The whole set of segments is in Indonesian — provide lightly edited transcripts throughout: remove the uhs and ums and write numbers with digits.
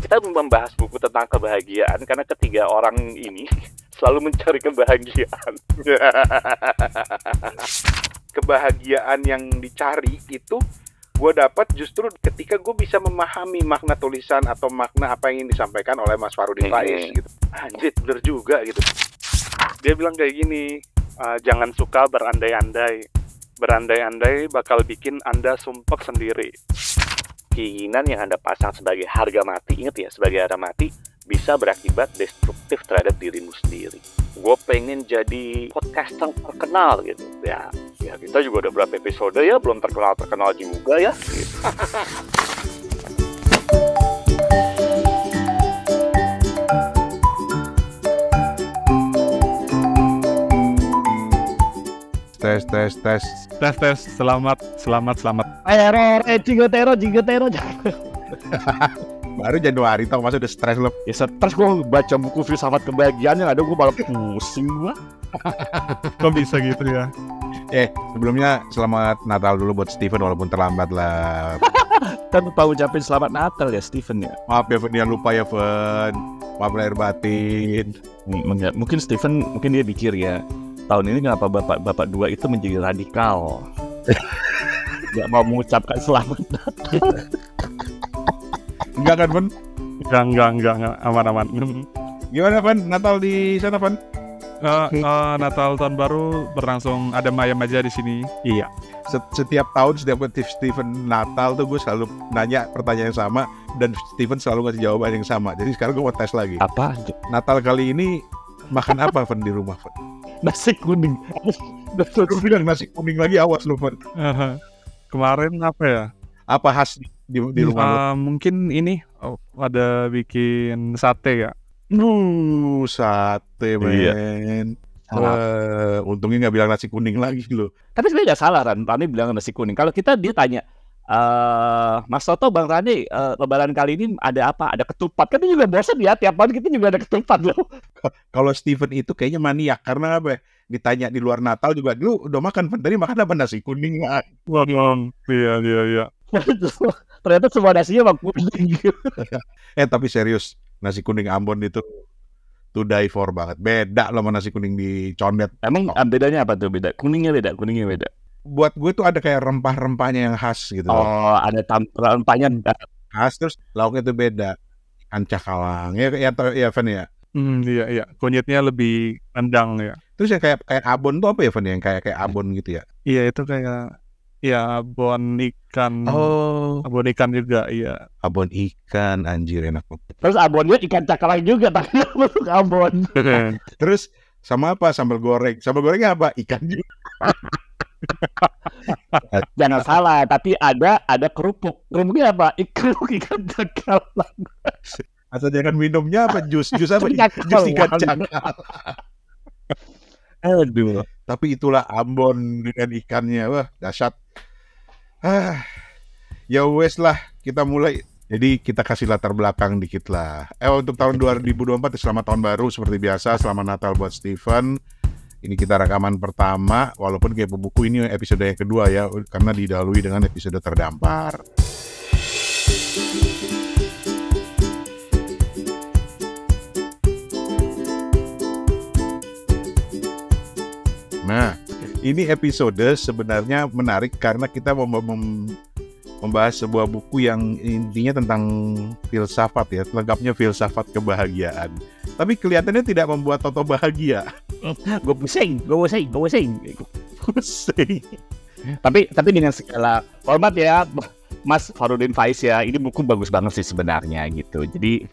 kita membahas buku tentang kebahagiaan karena ketiga orang ini selalu mencari kebahagiaan. Kebahagiaan yang dicari itu gue dapat justru ketika gue bisa memahami makna tulisan atau makna apa yang ingin disampaikan oleh Mas Farudin Faiz gitu. Anjir, bener juga gitu. Dia bilang kayak gini, jangan suka berandai-andai. Berandai-andai bakal bikin Anda sumpek sendiri. Keinginan yang Anda pasang sebagai harga mati, ingat ya, sebagai harga mati, bisa berakibat destruktif terhadap dirimu sendiri. Gue pengen jadi podcaster terkenal gitu. Ya kita juga udah berapa episode ya, belum terkenal juga ya. Tes. Selamat. Jingotero. Baru Januari tau, masa udah stres lo. Ya stres gue baca buku filsafat kebahagiaan yang ada gue malah pusing gue. Kok bisa gitu ya? Sebelumnya selamat Natal dulu buat Steven walaupun terlambat lah. Kan lupa ucapin selamat Natal ya Steven ya. Maaf ya Fen, dia lupa ya Fen. Maaf lahir batin. Mungkin Steven dia pikir ya, tahun ini kenapa bapak dua itu menjadi radikal. Gak mau mengucapkan selamat Natal. Enggak kan Fen? Enggak, aman. Gimana Fen? Natal di sana Fen? Natal tahun baru berlangsung adem ayem aja di sini. Iya. Setiap tahun setiap Steven Natal tuh gue selalu nanya pertanyaan yang sama dan Steven selalu ngasih jawaban yang sama. Jadi sekarang gue mau tes lagi. Apa? Natal kali ini makan apa Fen di rumah Fen? Nasi kuning. Gue bilang nasi kuning lagi, awas lu Fen. Kemarin apa ya? Apa khas di rumah lu? Mungkin ini ada bikin sate ya. Sate men. Untungnya gak bilang nasi kuning lagi loh. Tapi sebenarnya gak salah Rani bilang nasi kuning. Kalau dia tanya, Mas Toto, Bang Rani, lebaran kali ini ada apa? Ada ketupat. Kan juga bosan ya, tiap tahun kita juga ada ketupat loh. Kalau Steven itu kayaknya maniak. Karena apa? Ditanya di luar Natal juga, lu udah makan tadi makan apa? Nasi kuning lah. Iya. Ternyata semua nasinya bang kuning. Tapi serius, nasi kuning Ambon itu to die for banget. Beda loh sama nasi kuning di Condet. Emang bedanya apa tuh? Kuningnya beda. Buat gue tuh ada kayak rempah-rempahnya yang khas gitu. Ada rempahnya khas, terus lauknya tuh beda. Ikan cakalang. Ya Van ya. Iya. Kunyitnya lebih rendang ya. Terus yang kayak abon tuh apa ya Van? Yang kayak abon gitu ya? Iya, itu kayak abon ikan. Abon ikan juga, iya. Abon ikan, anjir enak banget. Terus abonnya ikan cakalang juga, tapi masuk abon. Terus sama apa? Sambal goreng. Sambal gorengnya apa? Ikan juga. Jangan salah, tapi ada kerupuk. Kerupuknya apa? Ikan cakalang. Atau jangan minumnya apa? Jus apa? Jus ikan cakalang. Aduh. Tapi itulah Ambon dengan ikannya. Wah, dahsyat. Ya wes lah, kita mulai. Jadi kita kasih latar belakang dikit lah. Untuk tahun 2024, selamat tahun baru seperti biasa. Selamat Natal buat Steven. Ini kita rekaman pertama, walaupun kayak buku ini episode yang kedua ya, karena didahului dengan episode terdampar. Nah, ini episode sebenarnya menarik karena kita membahas sebuah buku yang intinya tentang filsafat ya, lengkapnya filsafat kebahagiaan. Tapi kelihatannya tidak membuat Toto bahagia. Gue pusing. Tapi dengan segala hormat ya, Mas Farudin Faiz ya, ini buku bagus banget sih sebenarnya gitu. Jadi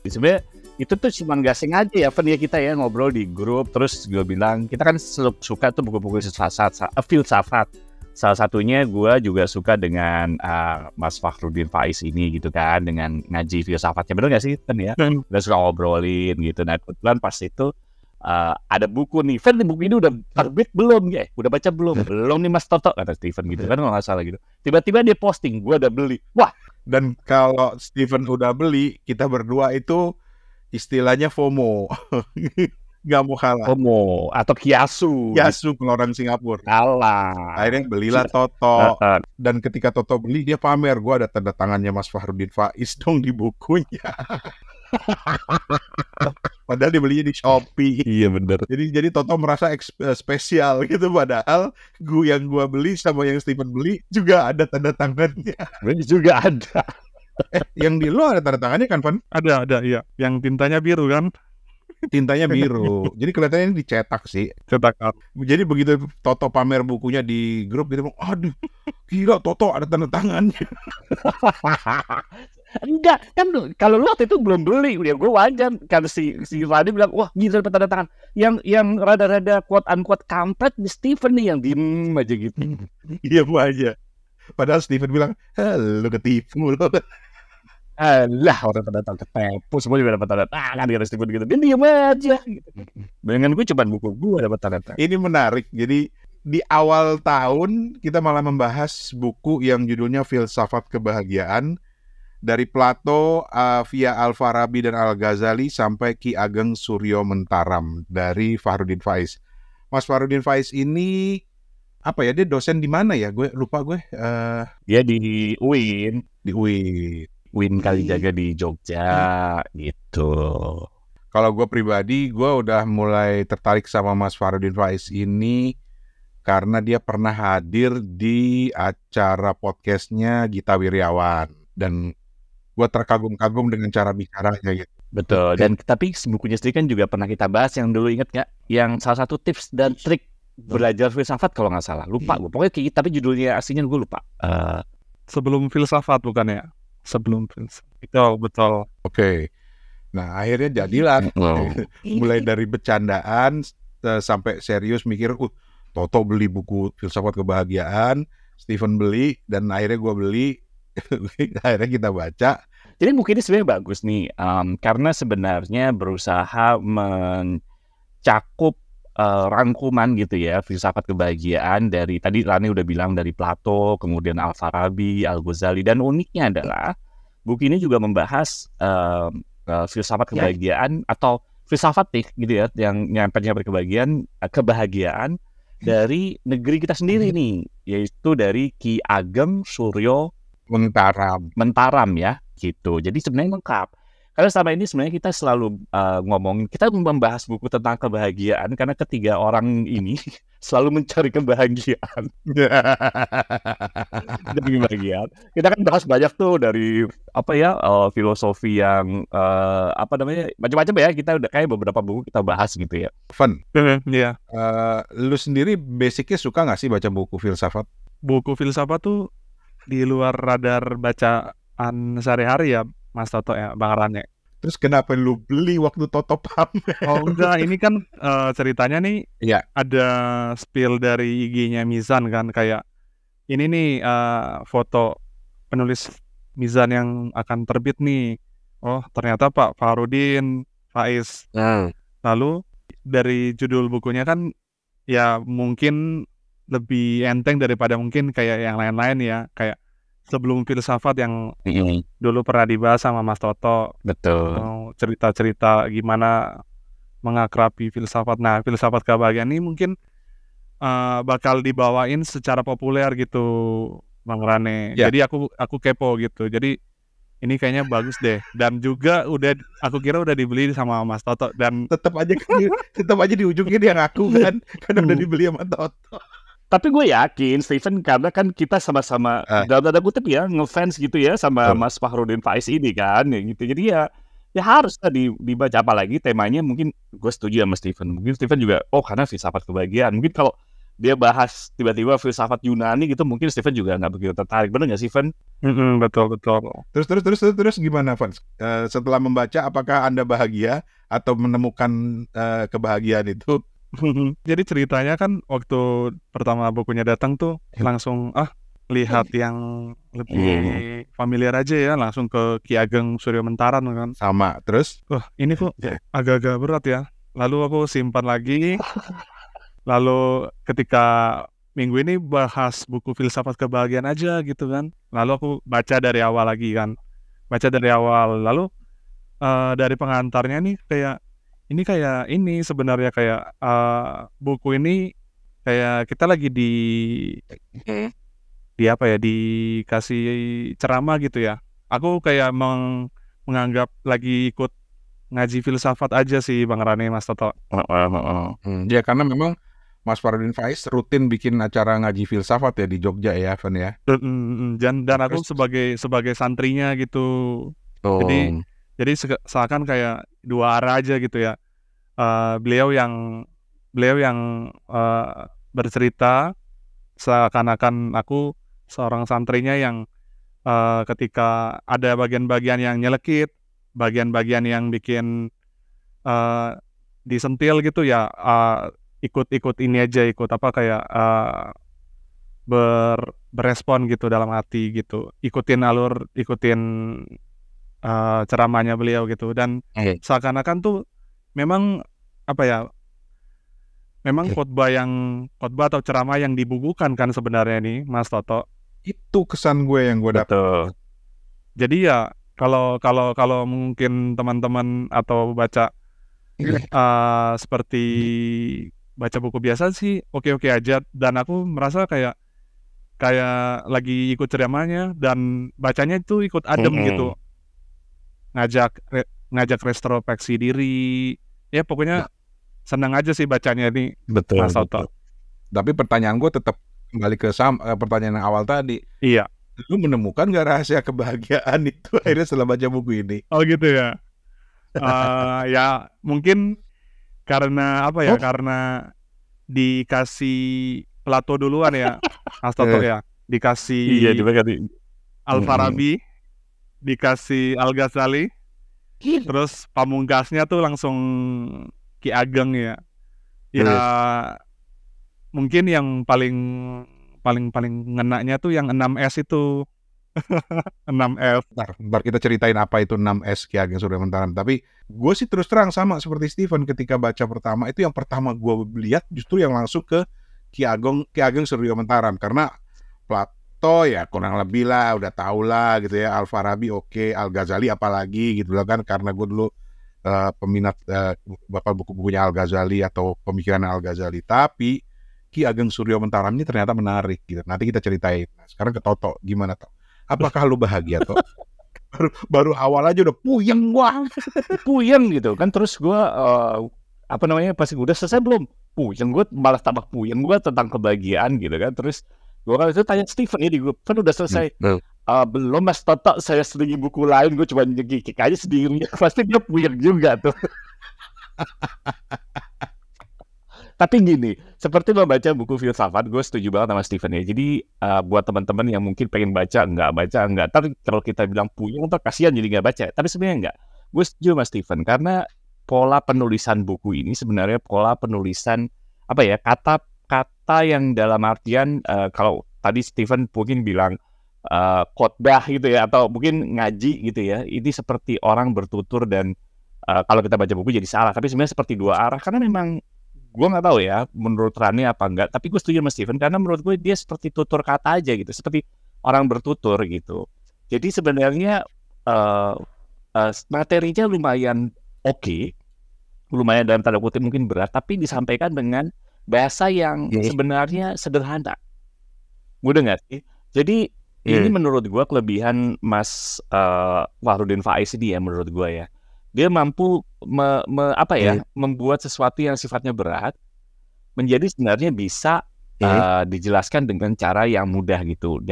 sebenarnya itu tuh cuma gak sengaja ya Fen ya, kita ya ngobrol di grup, terus gue bilang kita kan suka tuh buku-buku filsafat. Salah satunya gue juga suka dengan Mas Farudin Faiz ini gitu kan, dengan ngaji filsafatnya, bener gak sih Fen ya? Udah suka ngobrolin gitu. Nah kebetulan pas itu ada buku nih, Fen, buku ini udah terbit belum ya? Udah baca belum? Belum nih Mas Toto, kata Steven gitu kan, kalau gak salah gitu. Tiba-tiba dia posting, gue udah beli. Wah! Dan kalau Steven udah beli, kita berdua itu istilahnya FOMO. nggak mau kalah. Homo atau Kiasu. Yasu kalau orang Singapura. Kalah. Akhirnya belilah Toto. Heeh. Dan ketika Toto beli, dia pamer, gue ada tanda tangannya Mas Fahrudin Faiz dong di bukunya. Padahal dia belinya di Shopee. Iya bener. Jadi Toto merasa spesial gitu. Padahal yang gue beli sama yang Steven beli juga ada tanda tangannya. Sebenarnya juga ada. Yang di lo ada tanda tangannya kan, Van? Ada, iya. Yang tintanya biru kan? Tintanya biru. Jadi kelihatannya ini dicetak sih. Cetakan. Jadi begitu Toto pamer bukunya di grup gitu, aduh, gila Toto ada tanda tangannya. Enggak, kan kalau lu waktu itu belum beli, ya gue wajar kan si Radi bilang, wah gila dapat tanda tangan. Yang rada-rada quote unquote kampret di Steven nih yang diem aja gitu. Iya aja. Padahal Steven bilang, lu ketipu lo. Alah orang tanda tangan ketipu, semua juga dapat tanda tangan dari Steven gitu. Dia diem aja gitu. Dengan gue cuma buku gue dapat tanda tangan. Ini menarik. Jadi di awal tahun kita malah membahas buku yang judulnya Filsafat Kebahagiaan. Dari Plato via Al-Farabi dan Al-Ghazali sampai Ki Ageng Suryo Mentaram dari Fahrudin Faiz. Mas Fahrudin Faiz ini apa ya, dia dosen di mana ya? Gue lupa gue. Dia di UIN. Di UIN. UIN Kalijaga di Jogja gitu. Kalau gue pribadi, gue udah mulai tertarik sama Mas Fahrudin Faiz ini karena dia pernah hadir di acara podcastnya Gita Wirjawan. Dan gue terkagum-kagum dengan cara bicaranya gitu. Betul. Dan tapi bukunya sendiri kan juga pernah kita bahas yang dulu, inget nggak? Yang salah satu tips dan trik belajar filsafat kalau nggak salah. Lupa gue. Pokoknya tapi judulnya aslinya gue lupa. Sebelum filsafat bukan ya? Sebelum filsafat. Betul. Oke. Nah akhirnya jadilah. Mulai dari bercandaan sampai serius mikir, Toto beli buku Filsafat Kebahagiaan, Steven beli, dan akhirnya gue beli. Akhirnya kita baca. Jadi buku ini sebenarnya bagus nih, karena sebenarnya berusaha mencakup rangkuman gitu ya, filsafat kebahagiaan dari tadi Rani udah bilang dari Plato, kemudian Al-Farabi, Al-Ghazali, dan uniknya adalah buku ini juga membahas filsafat kebahagiaan atau filsafat nih gitu ya, yang nyampe kebahagiaan dari negeri kita sendiri nih, yaitu dari Ki Ageng Suryo Mentaram ya gitu. Jadi sebenarnya lengkap. Karena selama ini sebenarnya kita selalu kita membahas buku tentang kebahagiaan karena ketiga orang ini selalu mencari kebahagiaan. Dari kebahagiaan. Kita kan bahas banyak tuh dari filosofi yang macam-macam ya. Kita udah kayak beberapa buku kita bahas gitu ya. Fun. Iya. Lu sendiri basicnya suka nggak sih baca buku filsafat? Buku filsafat tuh di luar radar bacaan sehari-hari ya, Mas Toto ya, Bang Rane. Terus kenapa lu beli waktu Toto pamer? Oh enggak, ini kan ceritanya nih ada spill dari IG-nya Mizan kan, kayak ini nih foto penulis Mizan yang akan terbit nih. Oh ternyata Pak Fahrudin Faiz. Lalu dari judul bukunya kan ya mungkin lebih enteng daripada mungkin kayak yang lain-lain ya, kayak Sebelum Filsafat yang dulu pernah dibahas sama Mas Toto. Betul. Cerita-cerita gimana mengakrabi filsafat. Nah, Filsafat Kebahagiaan ini mungkin bakal dibawain secara populer gitu, Bang Rane. Jadi aku kepo gitu. Jadi ini kayaknya bagus deh. Dan juga aku kira udah dibeli sama Mas Toto, dan tetap aja di ujungnya dia ngaku kan udah dibeli sama Toto. Tapi gue yakin Steven, karena kan kita sama-sama dalam tanda kutip ya ngefans gitu ya sama Mas Fahrudin Faiz ini kan gitu. Jadi ya harus dibaca, apalagi temanya mungkin gue setuju sama Steven. Mungkin Steven juga karena filsafat kebahagiaan. Mungkin kalau dia bahas tiba-tiba filsafat Yunani gitu, mungkin Steven juga nggak begitu tertarik. Bener nggak Steven? Betul. Terus gimana, Fans? Setelah membaca, apakah Anda bahagia atau menemukan kebahagiaan itu? Jadi ceritanya kan waktu pertama bukunya datang tuh langsung lihat yang lebih familiar aja ya, langsung ke Ki Ageng Suryo Mentaram kan. Sama, terus? Ini kok agak-agak berat ya. Lalu aku simpan lagi. Lalu ketika minggu ini bahas buku Filsafat Kebahagiaan aja gitu kan. Lalu aku baca dari awal lagi kan. Lalu dari pengantarnya nih kayak ini kayak ini sebenarnya kayak buku ini kayak kita lagi di apa ya, dikasih ceramah gitu ya. Aku kayak menganggap lagi ikut ngaji filsafat aja sih Bang Rane, Mas Toto. Ya karena memang Mas Farudin Faiz rutin bikin acara ngaji filsafat ya di Jogja ya, Van ya. Dan aku sebagai santrinya gitu. Jadi seakan kayak dua arah aja gitu ya. Beliau yang bercerita seakan-akan aku seorang santrinya yang ketika ada bagian-bagian yang nyelekit, bagian-bagian yang bikin disentil gitu ya, ikut ini aja, ikut apa kayak berespon gitu dalam hati gitu, ikutin ceramahnya beliau gitu. Dan seakan-akan tuh memang apa ya, memang khotbah atau ceramah yang dibukukan kan sebenarnya nih Mas Toto. Itu kesan gue yang gue dapat. Jadi ya kalau mungkin teman-teman atau baca seperti baca buku biasa sih oke-oke aja, dan aku merasa kayak lagi ikut ceramahnya dan bacanya itu ikut adem gitu, ngajak retrospeksi diri ya, pokoknya senang aja sih bacanya ini. Mas Toto. Tapi pertanyaan gue tetap kembali ke pertanyaan yang awal tadi. Iya. Lu menemukan gak rahasia kebahagiaan itu akhirnya setelah baca buku ini? Oh gitu ya. Ya mungkin karena apa ya, karena dikasih Plato duluan ya Mas Toto ya, dikasih Al-Farabi, dikasih Al-Ghazali, terus pamungkasnya tuh langsung Ki Ageng ya. Ya mungkin yang paling ngenanya tuh yang 6S itu. 6S. Ntar kita ceritain apa itu 6S Ki Ageng Surya Mentaram. Tapi gue sih terus terang sama seperti Steven, ketika baca pertama itu yang pertama gue lihat justru yang langsung ke Ki Ageng Surya Mentaram, karena Plato ya kurang lebih lah udah tau lah gitu ya, Al-Farabi oke, Al-Ghazali apalagi gitu lah kan, karena gue dulu peminat bapak buku-bukunya Al-Ghazali atau pemikiran Al-Ghazali. Tapi Ki Ageng Surya Mentaram ini ternyata menarik gitu. Nanti kita ceritain. Nah, sekarang ke Toto, gimana Toto? Apakah lu bahagia Toto? baru awal aja udah puyeng gitu kan. Terus gue pas udah selesai belum puyeng, gue malah tambah puyeng gue tentang kebahagiaan gitu kan. Terus gue kan itu tanya Steven ya di grup, kan udah selesai. Belum Mas Toto, saya selingin buku lain, gue cuma ngekik aja sendiri. Pasti dia puyeng juga tuh. Tapi gini, seperti membaca buku filsafat, gue setuju banget sama Steven ya. Jadi buat teman-teman yang mungkin pengen baca, enggak. Tapi kalau kita bilang puyeng, atau kasihan jadi nggak baca. Tapi sebenarnya enggak. Gue setuju sama Steven, karena pola penulisan buku ini sebenarnya pola penulisan, apa ya, kata-kata yang dalam artian, kalau tadi Steven mungkin bilang khotbah gitu ya, atau mungkin ngaji gitu ya. Ini seperti orang bertutur dan kalau kita baca buku jadi salah. Tapi sebenarnya seperti dua arah, karena memang gue nggak tahu ya menurut Rani apa enggak, tapi gue setuju sama Steven karena menurut gue dia seperti tutur kata aja gitu, seperti orang bertutur gitu. Jadi sebenarnya materinya lumayan oke, lumayan dalam tanda kutip mungkin berat, tapi disampaikan dengan bahasa yang sebenarnya sederhana. Mudah nggak sih? Jadi ini menurut gue kelebihan Mas Farudin Faiz ini ya, menurut gue ya. Dia mampu membuat sesuatu yang sifatnya berat menjadi sebenarnya bisa dijelaskan dengan cara yang mudah gitu.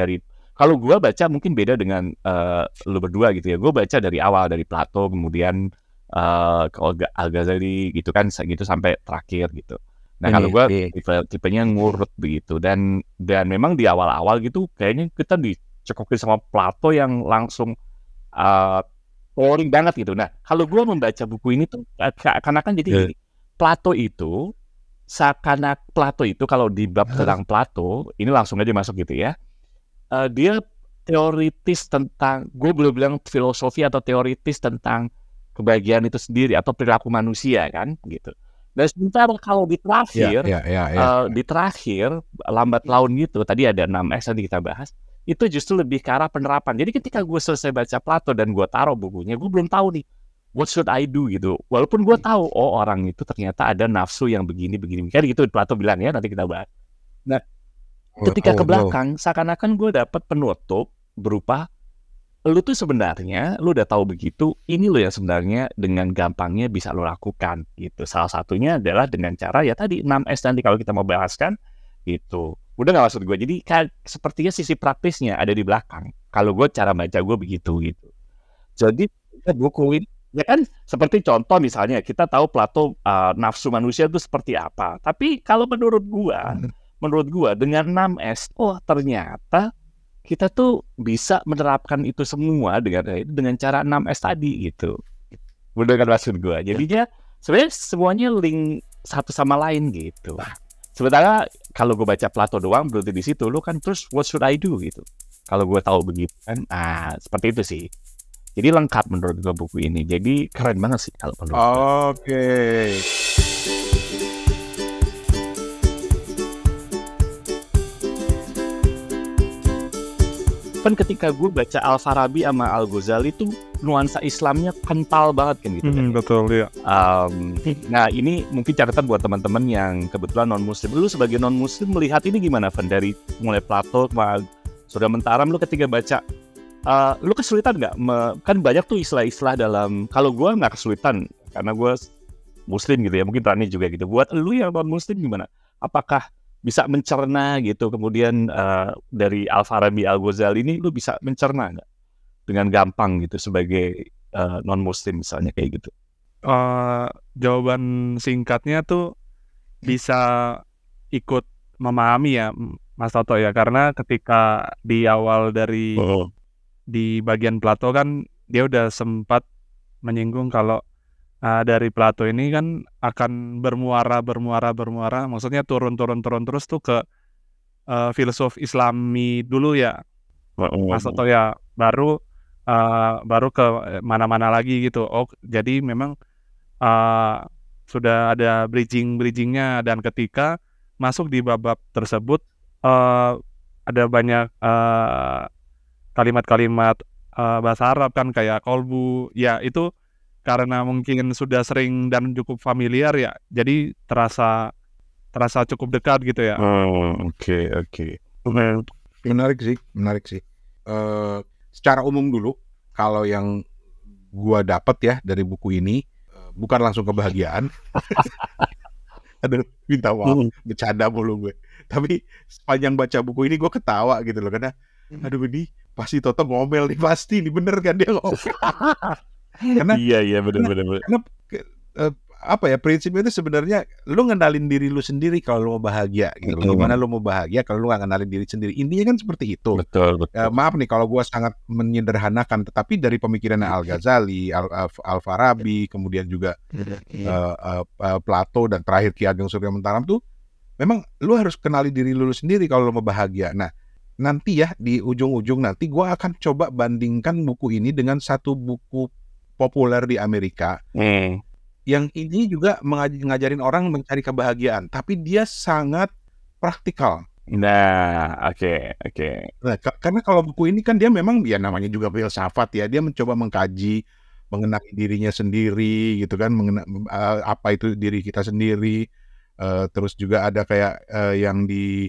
Kalau gue baca mungkin beda dengan lu berdua gitu ya. Gue baca dari awal, dari Plato, kemudian Al-Ghazali gitu kan, gitu sampai terakhir gitu. Nah kalau gue tipenya ngurut begitu, dan memang di awal-awal gitu kayaknya kita dicekokin sama Plato yang langsung boring banget gitu. Nah, kalau gue membaca buku ini tuh seakan-akan jadi gini. Plato itu kalau di bab tentang Plato, ini langsung aja masuk gitu ya. Dia teoritis tentang, gue belum bilang filosofi atau teoritis tentang kebahagiaan itu sendiri atau perilaku manusia kan gitu. Dan sementara kalau di terakhir, di terakhir lambat laun gitu, tadi ada 6S nanti kita bahas. Itu justru lebih ke arah penerapan. Jadi ketika gue selesai baca Plato dan gue taruh bukunya, gue belum tahu nih what should I do gitu. Walaupun gue tahu, oh orang itu ternyata ada nafsu yang begini. Kan gitu Plato bilang ya, nanti kita bahas. Nah, ketika ke belakang, seakan-akan gue dapat penutup berupa, lu tuh sebenarnya, lu udah tahu begitu, ini lo yang sebenarnya dengan gampangnya bisa lo lakukan gitu. Salah satunya adalah dengan cara ya tadi 6S nanti kalau kita mau bahaskan gitu. Udah gak maksud gue, jadi sepertinya sisi praktisnya ada di belakang. Kalau gue cara baca gue begitu gitu. Jadi buku ini ya kan seperti contoh misalnya kita tahu Plato nafsu manusia itu seperti apa. Tapi kalau menurut gua dengan 6S, oh ternyata kita tuh bisa menerapkan itu semua dengan cara 6S tadi gitu. Udah kan maksud gua. Jadinya sebenarnya semuanya link satu sama lain gitu. Sementara kalau gue baca Plato doang berarti di situ lu kan terus what should I do gitu. Kalau gue tahu begitu kan, seperti itu sih. Jadi lengkap menurut gue buku ini. Jadi keren banget sih kalau menurut gue. Oke. Kan ketika gue baca Al-Farabi sama Al-Ghazali itu nuansa Islamnya kental banget kan gitu. Betul ya. Nah ini mungkin catatan buat teman-teman yang kebetulan non-muslim. Lu sebagai non-muslim melihat ini gimana, Van? Dari mulai Plato sama Surya Mentaram, lu ketika baca, lu kesulitan nggak? Kan banyak tuh istilah-istilah dalam. Kalau gue nggak kesulitan karena gue muslim gitu ya. Mungkin Rani juga gitu. Buat lu yang non-muslim gimana? Apakah bisa mencerna gitu, kemudian dari Al-Farabi, Al-Ghazali ini lu bisa mencerna nggak dengan gampang gitu sebagai non-muslim misalnya kayak gitu? Jawaban singkatnya tuh bisa ikut memahami ya Mas Toto ya, karena ketika di awal dari di bagian Plato kan dia udah sempat menyinggung kalau dari Plato ini kan akan bermuara, maksudnya turun terus tuh ke filsuf Islami dulu ya, Mas Toto ya, baru ke mana-mana lagi gitu. Oh jadi memang sudah ada bridgingnya, dan ketika masuk di bab tersebut ada banyak kalimat-kalimat bahasa Arab kan kayak kolbu ya, itu karena mungkin sudah sering dan cukup familiar ya, jadi terasa cukup dekat gitu ya. Oke. Menarik sih. Secara umum dulu, kalau yang gua dapat ya dari buku ini, bukan langsung kebahagiaan. Aduh, minta maaf, bercanda mulu gue. Tapi sepanjang baca buku ini gue ketawa gitu loh, karena aduh ini pasti Toto ngomel nih, pasti ini bener kan dia ngomel. Karena iya benar. Karena apa ya, prinsipnya itu sebenarnya lu ngenalin diri lu sendiri kalau lu mau bahagia gitu. Gimana lu mau bahagia kalau lu nggak ngenalin diri sendiri? Intinya kan seperti itu. Betul. Maaf nih kalau gua sangat menyederhanakan, tetapi dari pemikiran Al-Ghazali, Al-Farabi, kemudian juga Plato, dan terakhir Ki Ageng Surya Mentaram tuh memang lu harus kenali diri lu sendiri kalau lu mau bahagia. Nah, nanti ya di ujung-ujung nanti gua akan coba bandingkan buku ini dengan satu buku populer di Amerika yang ini juga ngajarin orang mencari kebahagiaan, tapi dia sangat praktikal. Nah, oke. Nah, karena kalau buku ini kan dia memang ya namanya juga filsafat ya, dia mencoba mengkaji, mengenali dirinya sendiri gitu kan, apa itu diri kita sendiri. Terus juga ada kayak yang di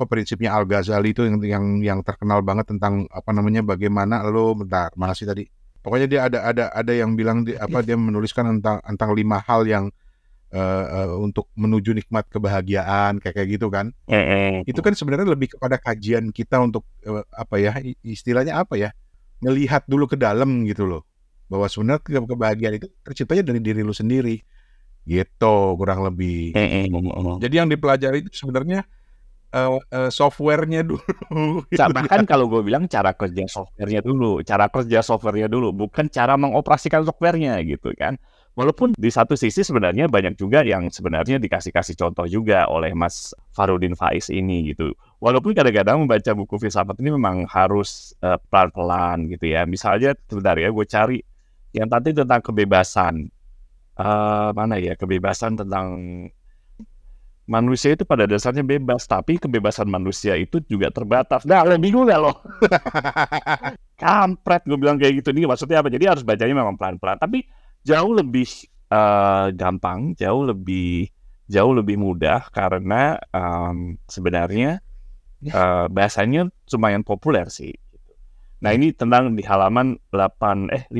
prinsipnya Al-Ghazali itu yang terkenal banget tentang bagaimana bentar, mana sih tadi? Pokoknya dia ada yang bilang dia menuliskan tentang 5 hal yang untuk menuju nikmat kebahagiaan kayak gitu kan. Itu kan sebenarnya lebih kepada kajian kita untuk istilahnya melihat dulu ke dalam gitu loh. Bahwa sebenarnya kebahagiaan itu terciptanya dari diri lu sendiri. Gitu kurang lebih. Jadi yang dipelajari itu sebenarnya softwarenya dulu. Bahkan kalau gue bilang cara kerja softwarenya dulu, bukan cara mengoperasikan softwarenya gitu kan. Walaupun di satu sisi sebenarnya banyak juga yang sebenarnya dikasih contoh juga oleh Mas Farudin Faiz ini gitu. Walaupun kadang-kadang membaca buku filsafat ini memang harus pelan-pelan gitu ya. Misalnya sebentar ya, gue cari yang tadi tentang kebebasan. Mana ya, kebebasan tentang manusia itu pada dasarnya bebas, tapi kebebasan manusia itu juga terbatas. Nah, lo bingung gak lo? kampret, gue bilang kayak gitu nih. Maksudnya apa? Jadi harus bacanya memang pelan-pelan, tapi jauh lebih gampang, jauh lebih mudah karena sebenarnya bahasanya lumayan populer sih. Nah, ini tentang di halaman 55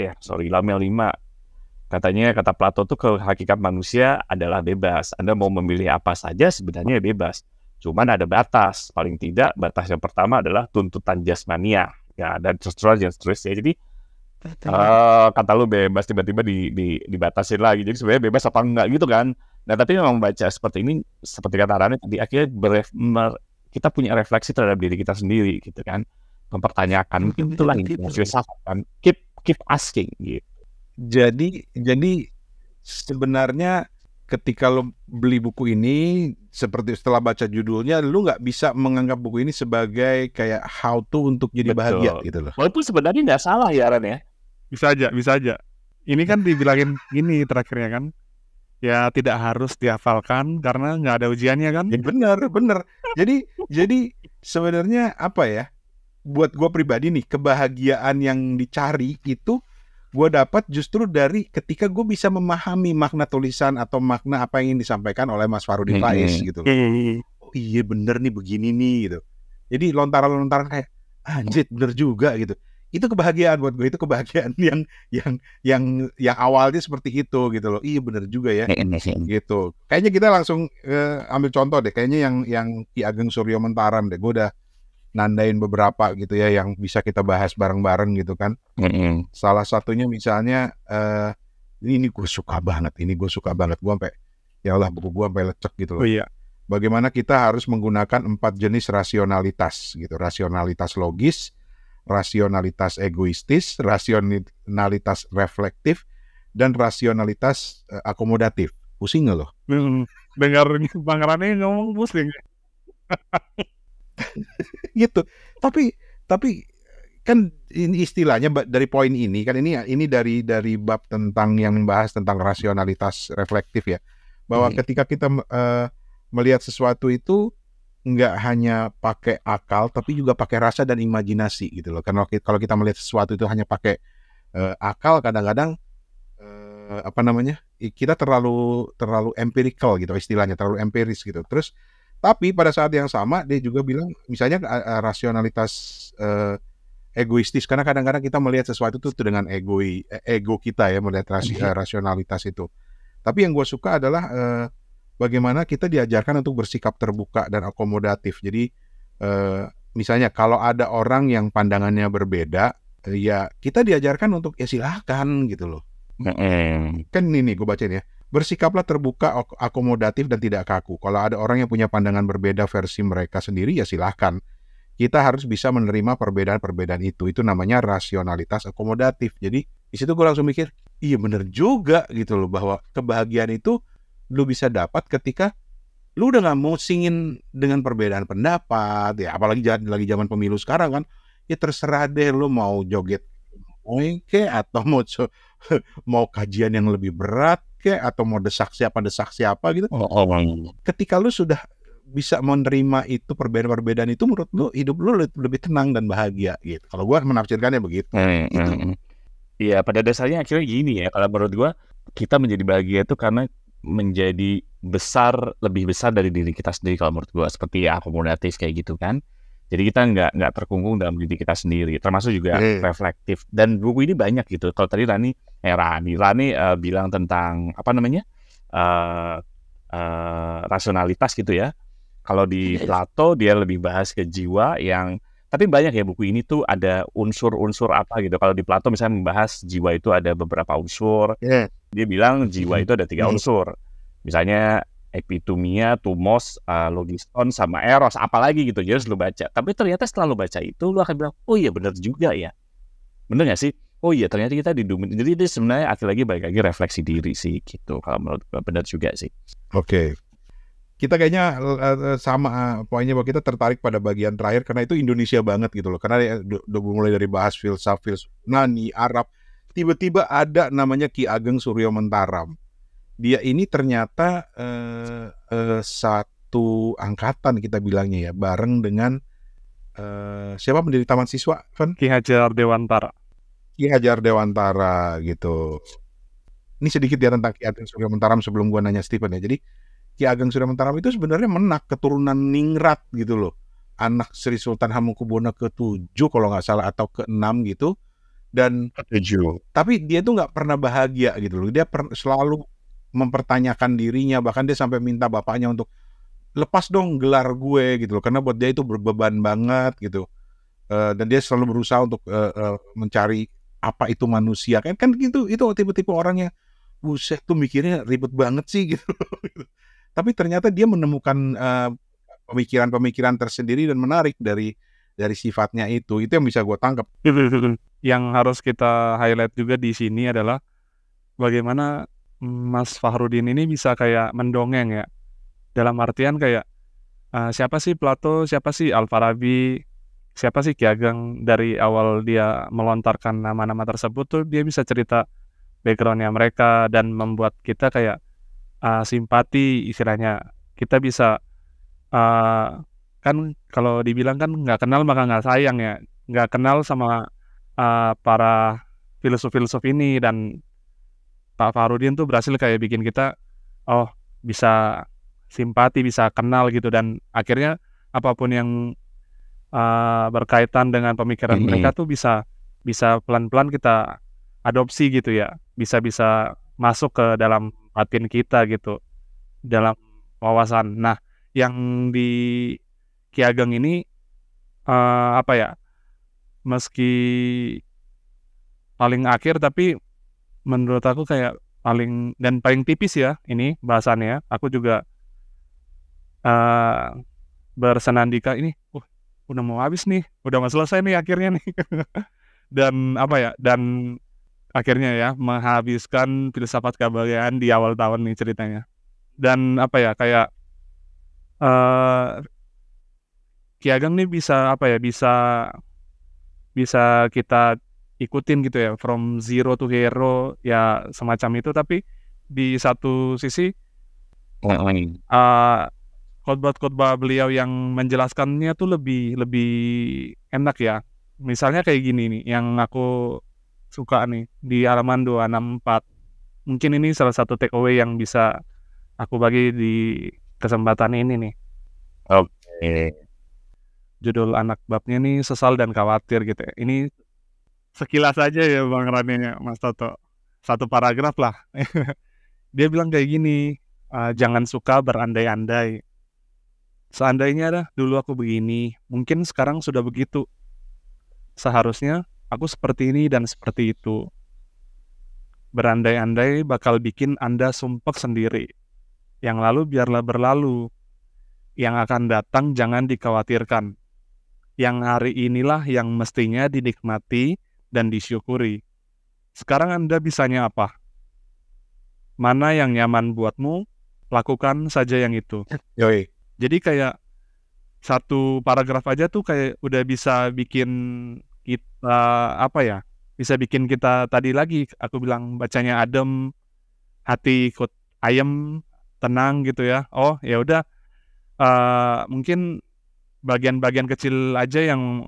ya, halaman 5. Katanya kata Plato tuh hakikat manusia adalah bebas. Anda mau memilih apa saja sebenarnya bebas. Cuman ada batas. Paling tidak batas yang pertama adalah tuntutan jasmania. Ya, dan seterusnya. Jadi kata lu bebas tiba-tiba dibatasin lagi. Jadi sebenarnya bebas apa enggak gitu kan. Nah, tapi memang membaca seperti ini, seperti kata Rani tadi, akhirnya kita punya refleksi terhadap diri kita sendiri gitu kan. Mempertanyakan, mungkin itulah yang filsafat kan. Keep asking gitu. Jadi sebenarnya ketika lo beli buku ini, seperti setelah baca judulnya, lo nggak bisa menganggap buku ini sebagai kayak how to untuk jadi bahagia gitu loh. Walaupun sebenarnya nggak salah ya, Ran ya. Bisa aja. Ini kan dibilangin gini terakhirnya kan. Ya tidak harus dihafalkan karena nggak ada ujiannya kan. Ya, bener. Jadi sebenarnya apa ya? Buat gue pribadi nih, kebahagiaan yang dicari itu gue dapat justru dari ketika gue bisa memahami makna tulisan atau makna apa yang ingin disampaikan oleh Mas Farudin Faiz gitu. Oh iya bener nih begini nih gitu. Jadi lontaran-lontaran kayak anjir bener juga gitu. Itu kebahagiaan buat gue, itu kebahagiaan yang awalnya seperti itu gitu loh. Iya bener juga ya. Gitu. Kayaknya kita langsung ambil contoh deh. Kayaknya yang Ki Ageng Suryo Mentaram deh. Gue udah nandain beberapa gitu ya yang bisa kita bahas bareng-bareng gitu kan. Salah satunya misalnya ini gue suka banget. Gue sampai ya Allah, buku gue sampai lecek gitu loh. Oh iya. Bagaimana kita harus menggunakan 4 jenis rasionalitas gitu. Rasionalitas logis, rasionalitas egoistis, rasionalitas reflektif, dan rasionalitas akomodatif. Pusing nggak loh? Dengar Bang Rani ngomong pusing. Gitu. Tapi kan ini istilahnya dari poin ini kan ini dari bab tentang yang membahas tentang rasionalitas reflektif ya. Bahwa ketika kita melihat sesuatu itu nggak hanya pakai akal tapi juga pakai rasa dan imajinasi gitu loh. Karena kalau kita melihat sesuatu itu hanya pakai akal, kadang-kadang kita terlalu empirical gitu istilahnya, terlalu empiris gitu. Terus tapi pada saat yang sama dia juga bilang misalnya rasionalitas egoistis, karena kadang-kadang kita melihat sesuatu itu dengan ego kita ya, melihat rasionalitas itu. Tapi yang gue suka adalah bagaimana kita diajarkan untuk bersikap terbuka dan akomodatif. Jadi misalnya kalau ada orang yang pandangannya berbeda, ya kita diajarkan untuk ya silahkan gitu loh. Kan ini gue bacain ya. Bersikaplah terbuka, akomodatif, dan tidak kaku. Kalau ada orang yang punya pandangan berbeda versi mereka sendiri, ya silahkan. Kita harus bisa menerima perbedaan-perbedaan itu. Itu namanya rasionalitas akomodatif. Jadi di situ gue langsung mikir, iya bener juga gitu loh, bahwa kebahagiaan itu lu bisa dapat ketika lu udah gak mau singin dengan perbedaan pendapat. Ya apalagi lagi zaman pemilu sekarang kan, ya terserah deh lu mau joget oke atau mau kajian yang lebih berat atau mau desak siapa gitu. Ketika lu sudah bisa menerima itu perbedaan-perbedaan itu, menurut lu hidup lu lebih tenang dan bahagia gitu. Kalau gua menafsirkannya begitu. Iya, pada dasarnya akhirnya gini ya. Kalau menurut gua kita menjadi bahagia itu karena menjadi lebih besar dari diri kita sendiri. Kalau menurut gua seperti akomodatif kayak gitu kan. Jadi kita nggak terkungkung dalam diri kita sendiri, termasuk juga reflektif. Dan buku ini banyak gitu. Kalau tadi Rani bilang tentang rasionalitas gitu ya. Kalau di Plato dia lebih bahas ke jiwa yang, tapi banyak ya buku ini tuh ada unsur-unsur apa gitu. Kalau di Plato misalnya membahas jiwa itu ada beberapa unsur. Dia bilang jiwa itu ada 3 unsur. Misalnya epitumia, tumos, logiston, sama eros, apalagi gitu. Jadi harus lu baca. Tapi ternyata setelah lu baca itu, lu akan bilang, oh iya benar juga ya. Bener gak sih? Oh iya ternyata kita didominasi. Jadi itu sebenarnya balik lagi refleksi diri sih gitu. Kalau menurut gue benar juga sih. Oke. Kita kayaknya sama poinnya, bahwa kita tertarik pada bagian terakhir karena itu Indonesia banget gitu loh. Karena udah mulai dari bahas filsafat Yunani, Arab, tiba-tiba ada namanya Ki Ageng Suryo Mentaram. Dia ini ternyata satu angkatan kita bilangnya ya, bareng dengan siapa pendiri Taman Siswa, Van? Ki Hajar Dewantara. Ki Hajar Dewantara gitu. Ini sedikit ya tentang Ki Ageng Surya Mataram sebelum gua nanya Stephen ya. Jadi Ki Ageng Surya Mataram itu sebenarnya menak keturunan Ningrat gitu loh. Anak Sri Sultan Hamengkubuwono ke-7 kalau nggak salah atau ke-6 gitu. Dan tapi dia tuh nggak pernah bahagia gitu loh. Dia selalu mempertanyakan dirinya, bahkan dia sampai minta bapaknya untuk lepas dong gelar gue gitu loh, karena buat dia itu berbeban banget gitu. Dan dia selalu berusaha untuk mencari apa itu manusia, kan gitu. Itu tipe-tipe orangnya buset tuh mikirnya ribet banget sih gitu. Tapi ternyata dia menemukan pemikiran-pemikiran tersendiri dan menarik dari sifatnya itu yang bisa gue tangkap. Yang harus kita highlight juga di sini adalah bagaimana Mas Fahrudin ini bisa kayak mendongeng ya. Dalam artian kayak siapa sih Plato, siapa sih Al-Farabi, siapa sih Ki Ageng. Dari awal dia melontarkan nama-nama tersebut tuh dia bisa cerita backgroundnya mereka dan membuat kita kayak simpati istilahnya. Kita bisa kan kalau dibilang kan nggak kenal maka nggak sayang ya. Nggak kenal sama para filosof-filosof ini, dan Pak Fahrudin tuh berhasil kayak bikin kita bisa simpati, bisa kenal gitu, dan akhirnya apapun yang berkaitan dengan pemikiran mereka tuh bisa pelan-pelan kita adopsi gitu ya, bisa masuk ke dalam batin kita gitu, dalam wawasan. Nah, yang di Ki Ageng ini meski paling akhir tapi menurut aku kayak paling tipis ya ini bahasannya. Aku juga bersenandika ini, udah mau habis nih, udah mau selesai nih akhirnya nih. Dan dan akhirnya ya menghabiskan filsafat kebahagiaan di awal tahun nih ceritanya. Dan kayak Ki Ageng nih bisa bisa kita ikutin gitu ya, from zero to hero ya semacam itu. Tapi di satu sisi khotbah beliau yang menjelaskannya tuh lebih enak ya. Misalnya kayak gini nih yang aku suka nih di halaman 264. Mungkin ini salah satu take away yang bisa aku bagi di kesempatan ini nih. Judul anak babnya nih sesal dan khawatir gitu ya. Ini sekilas aja ya Bang Raninya, Mas Toto. Satu paragraf lah. Dia bilang kayak gini, jangan suka berandai-andai. Seandainya dulu aku begini, mungkin sekarang sudah begitu. Seharusnya aku seperti ini dan seperti itu. Berandai-andai bakal bikin Anda sumpek sendiri. Yang lalu biarlah berlalu. Yang akan datang jangan dikhawatirkan. Yang hari inilah yang mestinya dinikmati dan disyukuri. Sekarang Anda bisanya apa? Mana yang nyaman buatmu, lakukan saja yang itu. Yoi. Jadi kayak satu paragraf aja tuh kayak udah bisa bikin kita bisa bikin kita tadi lagi aku bilang bacanya adem, hati ikut ayem, tenang gitu ya. Oh ya udah, mungkin bagian-bagian kecil aja yang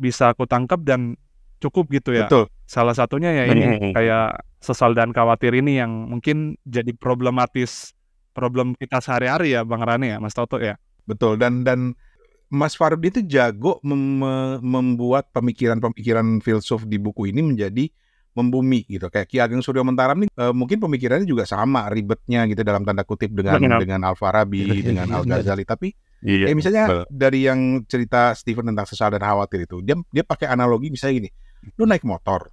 bisa aku tangkap dan cukup gitu ya. Betul. Salah satunya ya ini kayak sesal dan khawatir ini yang mungkin jadi problematis, problem kita sehari-hari ya Bang Rani ya, Mas Toto ya. Betul, dan Mas Fahrudin itu jago membuat pemikiran-pemikiran filsuf di buku ini menjadi membumi gitu. Kayak Ki Ageng Surya Mataram nih mungkin pemikirannya juga sama ribetnya gitu dalam tanda kutip dengan Al-Farabi, dengan Al-Ghazali, tapi misalnya dari yang cerita Stephen tentang sesal dan khawatir itu, dia pakai analogi misalnya gini. Lu naik motor.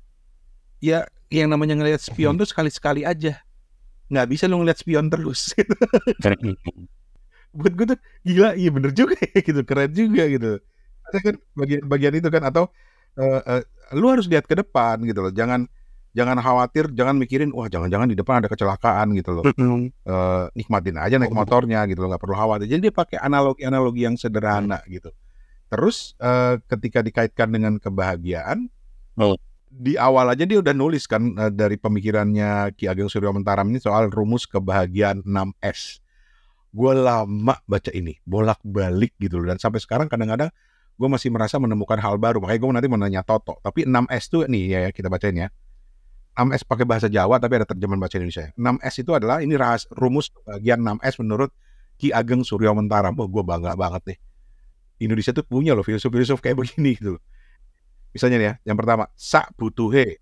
Ya yang namanya ngelihat spion tuh sekali-sekali aja. Nggak bisa lu ngelihat spion terus. Buat gue tuh gila, iya bener juga gitu, keren juga gitu. Ada kan bagian itu kan, atau lu harus lihat ke depan gitu loh. Jangan khawatir, jangan mikirin wah jangan-jangan di depan ada kecelakaan gitu loh. Nikmatin aja naik motornya gitu loh, nggak perlu khawatir. Jadi dia pakai analogi yang sederhana gitu. Terus ketika dikaitkan dengan kebahagiaan, di awal aja dia udah nulis kan dari pemikirannya Ki Ageng Surya Mataram ini soal rumus kebahagiaan 6S. Gue lama baca ini, bolak-balik gitu loh, dan sampai sekarang kadang-kadang gue masih merasa menemukan hal baru. Makanya gue nanti mau nanya Toto. Tapi 6S tuh nih ya kita bacain ya. 6S pakai bahasa Jawa tapi ada terjemahan bahasa Indonesia. 6S itu adalah ini rumus bagian 6S menurut Ki Ageng Suryo Mentara. Oh, gue bangga banget nih. Indonesia tuh punya loh filsuf-filsuf kayak begini gitu. Misalnya nih ya, yang pertama, sak butuhe.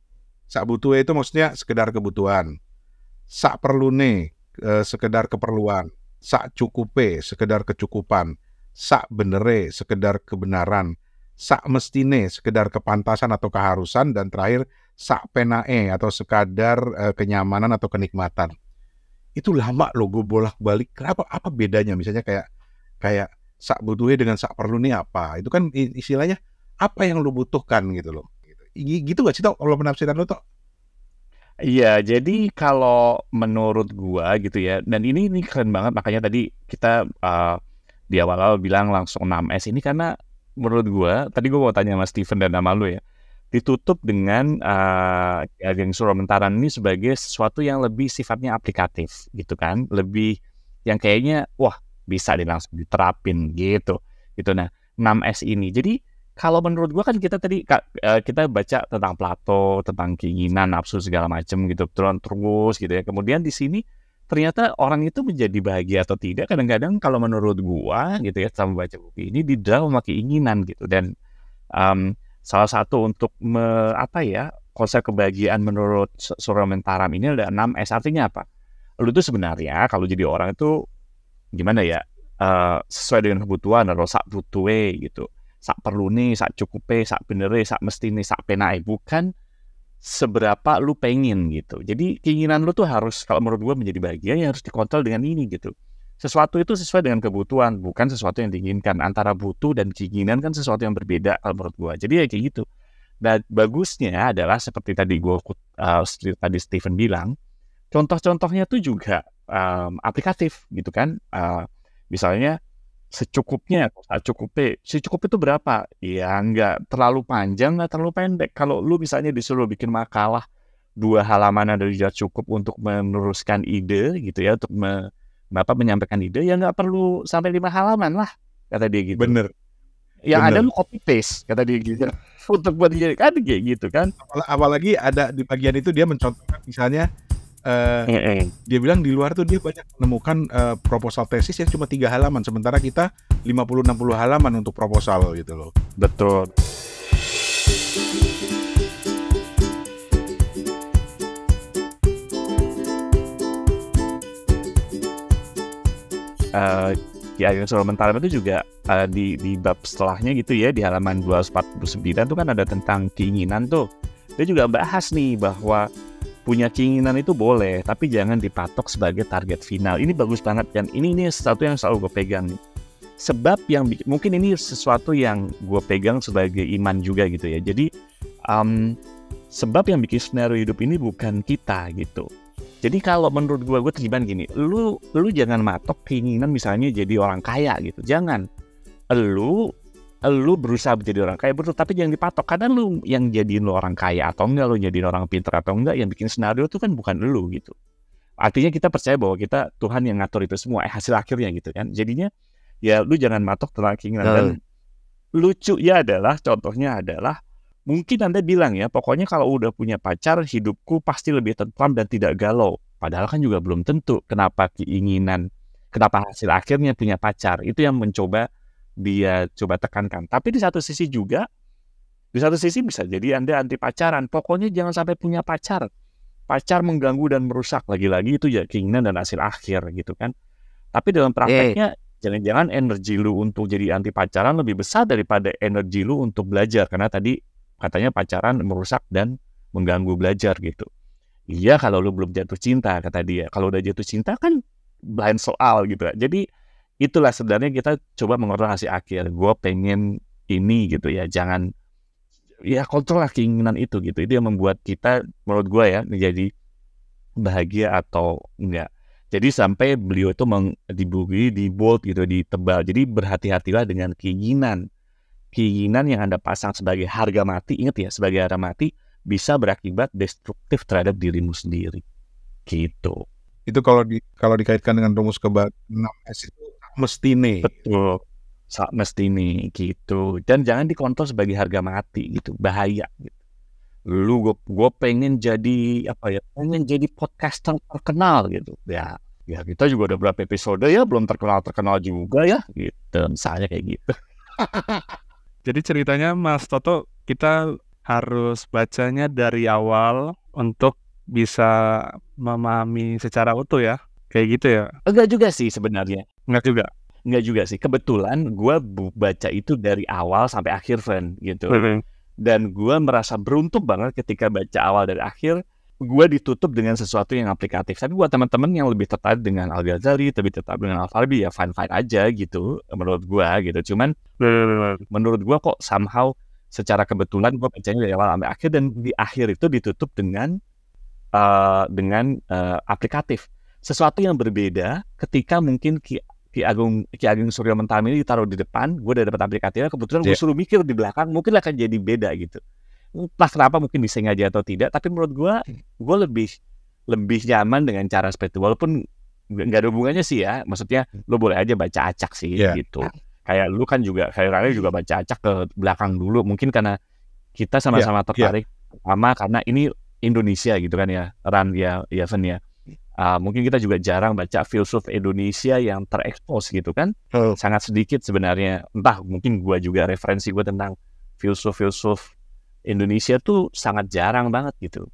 Sak butuhe itu maksudnya sekedar kebutuhan. Sak perlune, sekedar keperluan. Sak cukupe, sekedar kecukupan. Sak benere, sekedar kebenaran. Sak mestine, sekedar kepantasan atau keharusan. Dan terakhir, sak penae atau sekadar kenyamanan atau kenikmatan. Itu lama loh gue bolak-balik. Kenapa? Apa bedanya? Misalnya kayak sak butuhe dengan sak perlune apa? Itu kan istilahnya apa yang lu butuhkan gitu loh. Gitu gak sih Tok kalau penafsiran lu Tok? Iya, jadi kalau menurut gua gitu ya, dan ini keren banget, makanya tadi kita di awal-awal bilang langsung 6S ini karena menurut gua, tadi gua mau tanya sama Steven dan sama lu ya, ditutup dengan Ki Ageng Suryo Mentara ini sebagai sesuatu yang lebih sifatnya aplikatif gitu kan, lebih yang kayaknya wah bisa langsung diterapin gitu. Nah, 6S ini. Jadi kalau menurut gua kan kita tadi kita baca tentang Plato, tentang keinginan, nafsu segala macam gitu, terus gitu ya. Kemudian di sini ternyata orang itu menjadi bahagia atau tidak kadang-kadang kalau menurut gua gitu ya, sama baca buku ini didrive sama keinginan gitu. Dan salah satu untuk konsep kebahagiaan menurut Suryo Mentara ini ada 6S. Artinya apa? Lu tuh sebenarnya kalau jadi orang itu gimana ya? Sesuai dengan kebutuhan atau sak butuhe gitu. Sak perlune, sak cukupe, sak benere, sak mestine, sak penae, bukan seberapa lu pengen gitu. Jadi keinginan lu tuh harus, kalau menurut gue menjadi bahagia ya harus dikontrol dengan ini gitu. Sesuatu itu sesuai dengan kebutuhan, bukan sesuatu yang diinginkan. Antara butuh dan keinginan kan sesuatu yang berbeda kalau menurut gue. Jadi ya kayak gitu. Dan bagusnya adalah seperti tadi tadi Steven bilang, contoh-contohnya tuh juga aplikatif gitu kan. Misalnya secukupnya, secukup itu berapa? Ya nggak terlalu panjang, nggak terlalu pendek. Kalau lu misalnya disuruh bikin makalah 2 halaman ada sudah cukup untuk meneruskan ide gitu ya, untuk menyampaikan ide, ya nggak perlu sampai 5 halaman lah, kata dia gitu. Bener. Yang ada lu copy paste, kata dia gitu. Untuk buat dia kan kayak gitu kan. Apalagi ada di bagian itu dia mencontohkan misalnya dia bilang di luar tuh dia banyak menemukan proposal tesis yang cuma 3 halaman, sementara kita 50-60 halaman untuk proposal gitu loh. Betul. Ki Ageng Suryo Mentara itu juga di bab setelahnya gitu ya, di halaman 249 tuh kan ada tentang keinginan tuh. Dia juga bahas nih bahwa punya keinginan itu boleh, tapi jangan dipatok sebagai target final. Ini bagus banget kan. Ini sesuatu yang selalu gue pegang nih. Sebab yang mungkin ini sesuatu yang gue pegang sebagai iman juga gitu ya. Jadi sebab yang bikin skenario hidup ini bukan kita gitu. Jadi kalau menurut gue terlibat gini, lu jangan matok keinginan misalnya jadi orang kaya gitu. Jangan. Lu berusaha menjadi orang kaya betul, tapi jangan dipatok. Kadang lu yang jadiin lu orang kaya atau enggak, lu jadiin orang pintar atau enggak, yang bikin skenario itu kan bukan lu gitu. Artinya kita percaya bahwa Tuhan yang ngatur itu semua, hasil akhirnya gitu kan. Jadinya ya lu jangan matok tentang keinginan. Dan lucunya adalah, contohnya adalah mungkin Anda bilang ya, pokoknya kalau udah punya pacar, hidupku pasti lebih tentram dan tidak galau. Padahal kan juga belum tentu. Kenapa hasil akhirnya punya pacar? Itu yang mencoba dia coba tekankan. Tapi di satu sisi bisa jadi Anda anti pacaran. Pokoknya jangan sampai punya pacar. Pacar mengganggu dan merusak. Lagi-lagi itu ya keinginan dan hasil akhir gitu kan. Tapi dalam prakteknya jangan-jangan energi lu untuk jadi anti pacaran lebih besar daripada energi lu untuk belajar. Karena tadi katanya pacaran merusak dan mengganggu belajar gitu. Iya kalau lu belum jatuh cinta, kata dia. Kalau udah jatuh cinta kan lain soal gitu. Jadi itulah sebenarnya kita coba mengontrol hasil akhir. Gue pengen ini gitu ya. Jangan ya kontrol lah keinginan itu gitu. Itu yang membuat kita menurut gue ya menjadi bahagia atau enggak. Jadi sampai beliau itu diburi, di bold gitu, ditebal. Jadi berhati-hatilah dengan keinginan. Keinginan yang Anda pasang sebagai harga mati, ingat ya, sebagai harga mati bisa berakibat destruktif terhadap dirimu sendiri. Gitu. Itu kalau dikaitkan dengan rumus kebahagiaan 6S itu mestine. Betul. mesti gitu. Dan jangan dikontrol sebagai harga mati gitu, bahaya gitu. Gue pengen jadi pengen jadi podcaster terkenal gitu. Ya kita juga udah berapa episode ya, belum terkenal juga ya gitu, misalnya kayak gitu. Jadi ceritanya Mas Toto, kita harus bacanya dari awal untuk bisa memahami secara utuh ya, kayak gitu ya? Enggak juga sih sebenarnya. Enggak juga sih. Kebetulan gue baca itu dari awal sampai akhir, Van, gitu. Dan gue merasa beruntung banget ketika baca awal dari akhir, gue ditutup dengan sesuatu yang aplikatif. Tapi buat teman-teman yang lebih tertarik dengan Al-Ghazali, lebih tertarik dengan Al-Farabi, ya fine-fine aja gitu, menurut gue gitu. Cuman menurut gue kok somehow secara kebetulan gue bacanya dari awal sampai akhir, dan di akhir itu ditutup dengan aplikatif. Sesuatu yang berbeda ketika mungkin Ki Ageng Surya Mentami ini ditaruh di depan, gue udah dapat aplikatifnya, kebetulan gue suruh mikir di belakang, mungkin akan jadi beda gitu. Entah kenapa, mungkin disengaja atau tidak, tapi menurut gue lebih nyaman dengan cara seperti itu. Walaupun nggak ada hubungannya sih ya, maksudnya lo boleh aja baca acak sih gitu. Kayak lu kan juga, kayak Rani juga baca acak ke belakang dulu, mungkin karena kita sama-sama tertarik, pertama karena ini Indonesia gitu kan ya, Ran ya Van ya. Mungkin kita juga jarang baca filsuf Indonesia yang terekspos gitu kan, sangat sedikit sebenarnya. Entah mungkin gue juga referensi gue tentang filsuf Indonesia tuh sangat jarang banget gitu,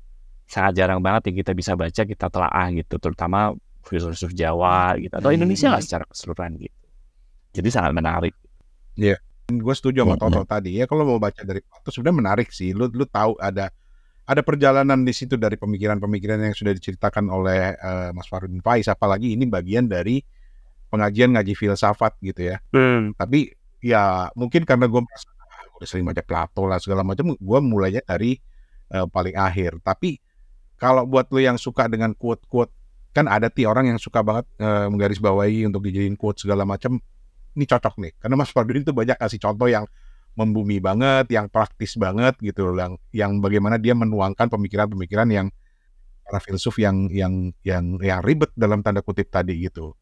sangat jarang banget yang kita bisa baca, kita telaah gitu, terutama filsuf Jawa gitu atau Indonesia lah secara keseluruhan gitu. Jadi sangat menarik. Iya, gue setuju sama Toto tadi ya. Kalau mau baca dari Plato sebenarnya menarik sih. Lu tahu ada perjalanan di situ dari pemikiran-pemikiran yang sudah diceritakan oleh Mas Farudin Faiz, apalagi ini bagian dari pengajian ngaji filsafat gitu ya. Tapi ya mungkin karena gue udah sering baca Plato lah segala macam, gue mulainya dari paling akhir. Tapi kalau buat lo yang suka dengan quote-quote, kan ada orang yang suka banget menggarisbawahi untuk dijadiin quote segala macam. Ini cocok nih, karena Mas Farudin itu banyak kasih contoh yang membumi banget, yang praktis banget gitu, yang bagaimana dia menuangkan pemikiran-pemikiran yang para filsuf yang ribet dalam tanda kutip tadi gitu.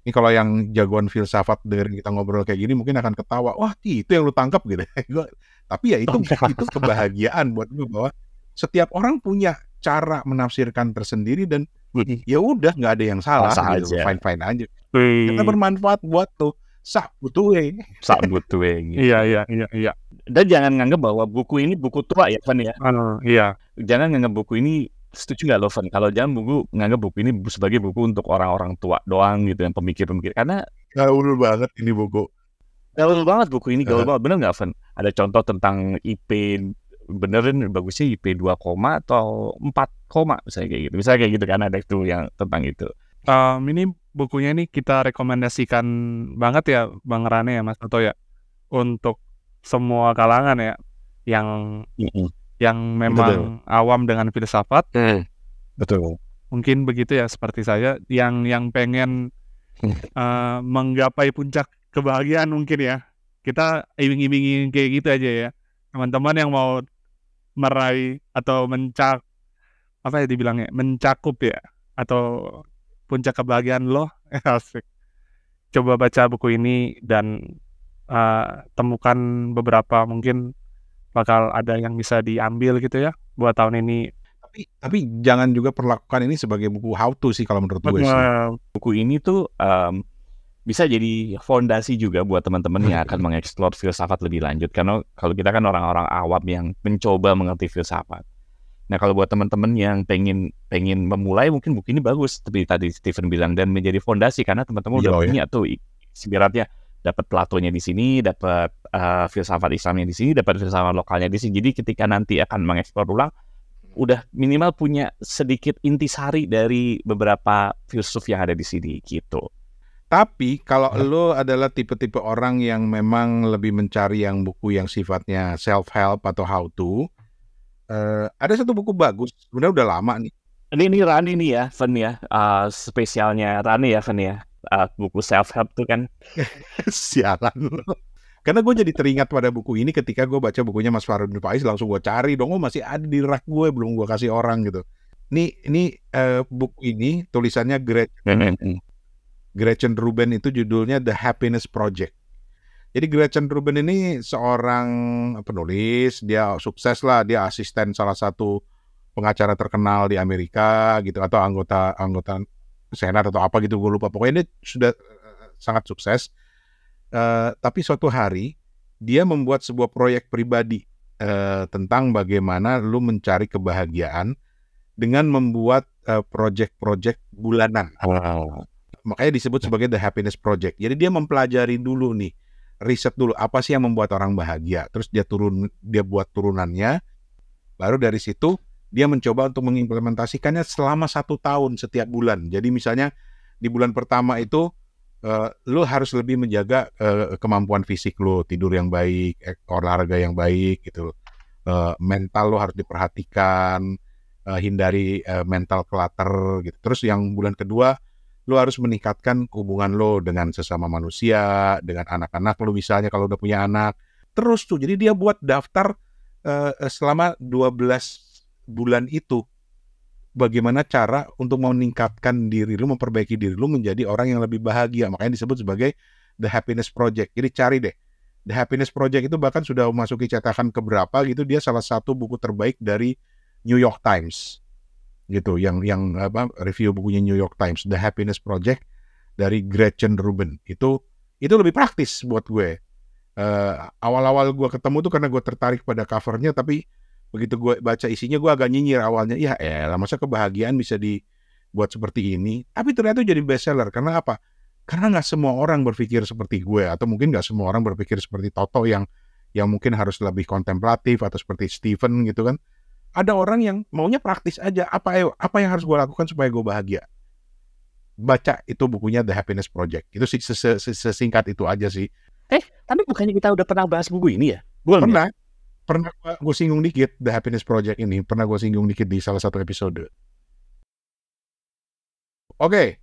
Ini kalau yang jagoan filsafat dengerin kita ngobrol kayak gini mungkin akan ketawa, wah itu yang lu tangkap gitu. Tapi ya itu kebahagiaan buat gue bahwa setiap orang punya cara menafsirkan tersendiri, dan ya udah nggak ada yang salah gitu, fine-fine aja. Karena bermanfaat buat tuh. Sak butuh gitu. Iya. Dan jangan nganggap bahwa buku ini buku tua ya, Van ya. Iya. Jangan nganggap buku ini, setuju nggak lo, Van? Kalau jangan nganggap buku ini sebagai buku untuk orang-orang tua doang gitu, yang pemikir-pemikir. Karena gaul banget ini buku. Gaul banget buku ini, gaul banget. Bener nggak, Van? Ada contoh tentang IP, benerin bagusnya IP 2, atau 4, misalnya kayak gitu kan, ada itu yang tentang itu. Ini bukunya ini kita rekomendasikan banget ya Bang Rane ya, Mas Toto ya, untuk semua kalangan ya, yang memang awam dengan filsafat. Betul. Mungkin begitu ya, seperti saya yang pengen menggapai puncak kebahagiaan mungkin ya. Kita iming-imingin kayak gitu aja ya. Teman-teman yang mau meraih atau mencakup ya, atau puncak kebahagiaan lo, asik. Coba baca buku ini dan temukan beberapa, mungkin bakal ada yang bisa diambil gitu ya buat tahun ini. Tapi jangan juga perlakukan ini sebagai buku how to sih kalau menurut gue sih. Buku ini tuh bisa jadi fondasi juga buat teman-teman yang akan mengeksplor filsafat lebih lanjut. Karena kalau kita kan orang-orang awam yang mencoba mengerti filsafat. Nah, kalau buat teman-teman yang pengen memulai, mungkin buku ini bagus, seperti tadi Stephen bilang, dan menjadi fondasi karena teman-teman udah punya tuh ibaratnya, dapat Platonya di sini, dapat filsafat Islamnya di sini, dapat filsafat lokalnya di sini. Jadi ketika nanti akan mengeksplor ulang, udah minimal punya sedikit intisari dari beberapa filsuf yang ada di sini gitu. Tapi kalau lo adalah tipe-tipe orang yang memang lebih mencari yang buku yang sifatnya self-help atau how to, ada satu buku bagus, sebenarnya udah lama nih. Ini Rani nih ya, Van ya, spesialnya Rani ya, Van ya, buku self-help tuh kan. Sialan lo. Karena gue jadi teringat pada buku ini ketika gue baca bukunya Mas Farudin Faiz, langsung gue cari dong, masih ada di rak gue, belum gue kasih orang gitu. Ini buku ini tulisannya Gretchen Rubin, itu judulnya The Happiness Project. Jadi Gretchen Rubin ini seorang penulis, dia sukses lah, dia asisten salah satu pengacara terkenal di Amerika gitu, atau anggota senat atau apa gitu, gue lupa. Pokoknya dia sudah sangat sukses. Tapi suatu hari dia membuat sebuah proyek pribadi tentang bagaimana lu mencari kebahagiaan dengan membuat project-project bulanan. Makanya disebut sebagai The Happiness Project. Jadi dia mempelajari dulu nih, riset dulu apa sih yang membuat orang bahagia. Terus dia buat turunannya. Baru dari situ dia mencoba untuk mengimplementasikannya selama 1 tahun setiap bulan. Jadi misalnya di bulan pertama itu lo harus lebih menjaga kemampuan fisik lo, tidur yang baik, olahraga yang baik gitu. Mental lo harus diperhatikan, hindari mental clutter gitu. Terus yang bulan kedua lo harus meningkatkan hubungan lo dengan sesama manusia, dengan anak-anak lo misalnya kalau udah punya anak. Terus tuh, jadi dia buat daftar selama 12 bulan itu. Bagaimana cara untuk meningkatkan diri lo, memperbaiki diri lo menjadi orang yang lebih bahagia. Makanya disebut sebagai The Happiness Project. Jadi cari deh. The Happiness Project itu bahkan sudah memasuki cetakan keberapa gitu. Dia salah satu buku terbaik dari New York Times. Gitu, yang review bukunya New York Times, The Happiness Project dari Gretchen Rubin. Itu lebih praktis buat gue. Awal-awal gue ketemu tuh karena gue tertarik pada covernya, tapi begitu gue baca isinya gue agak nyinyir awalnya. Ya elah, masa kebahagiaan bisa dibuat seperti ini? Tapi ternyata jadi bestseller. Karena apa? Karena nggak semua orang berpikir seperti gue, atau mungkin nggak semua orang berpikir seperti Toto yang mungkin harus lebih kontemplatif, atau seperti Stephen gitu kan. Ada orang yang maunya praktis aja. Apa yang harus gue lakukan supaya gue bahagia? Baca itu bukunya The Happiness Project. Itu sesingkat itu aja sih. Tapi bukannya kita udah pernah bahas buku ini ya? Pernah gue singgung dikit The Happiness Project ini. Pernah gue singgung dikit di salah satu episode. Oke.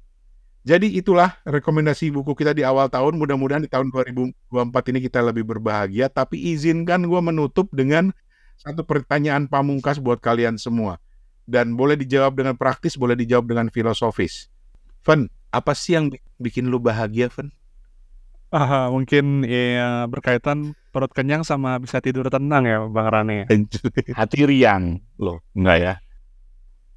Jadi itulah rekomendasi buku kita di awal tahun. Mudah-mudahan di tahun 2024 ini kita lebih berbahagia. Tapi izinkan gue menutup dengan satu pertanyaan pamungkas buat kalian semua. Dan boleh dijawab dengan praktis, boleh dijawab dengan filosofis. Fen, apa sih yang bikin lu bahagia, Fen? Mungkin ya berkaitan perut kenyang sama bisa tidur tenang ya, Bang Rane. Hati riang. Loh, enggak ya?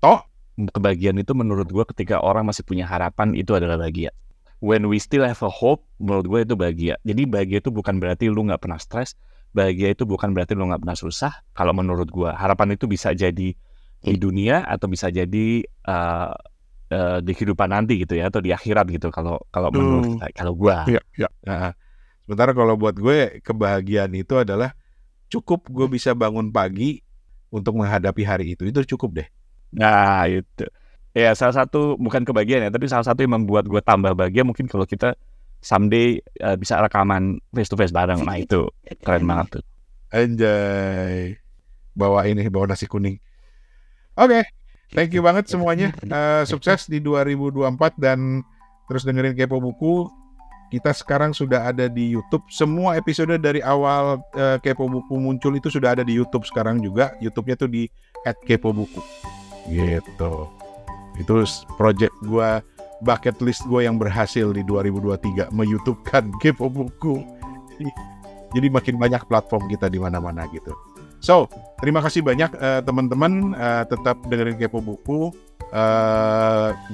Toh? Kebahagiaan itu menurut gue ketika orang masih punya harapan, itu adalah bahagia. When we still have a hope, menurut gue itu bahagia. Jadi bahagia itu bukan berarti lu gak pernah stres. Bahagia itu bukan berarti lu gak pernah susah. Kalau menurut gue, harapan itu bisa jadi di dunia atau bisa jadi di kehidupan nanti gitu ya, atau di akhirat gitu. Kalau menurut kalau gue. Iya. Nah, sementara kalau buat gue, kebahagiaan itu adalah cukup gue bisa bangun pagi untuk menghadapi hari itu cukup deh. Nah itu ya salah satu, bukan kebahagiaan ya, tapi salah satu yang membuat gue tambah bahagia mungkin kalau kita someday bisa rekaman face to face bareng. Nah itu keren banget tuh. Anjay, bawa nasi kuning. Oke, thank you banget semuanya. Sukses di 2024 dan terus dengerin Kepo Buku. Kita sekarang sudah ada di YouTube. Semua episode dari awal Kepo Buku muncul itu sudah ada di YouTube sekarang juga. YouTube-nya tuh di @kepobuku. Gitu. Itu project gue, bucket list gue yang berhasil di 2023, me-YouTube-kan Kepo Buku. Jadi makin banyak platform kita di mana-mana gitu. So, terima kasih banyak teman-teman, tetap dengerin Kepo Buku.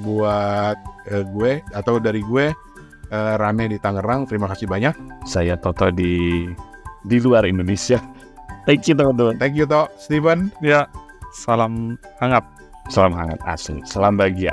Buat gue atau dari gue, Rane di Tangerang, terima kasih banyak. Saya Toto di luar Indonesia. Thank you teman-teman. Thank you Toto. Steven. Ya, salam hangat. Salam hangat asli. Salam bahagia.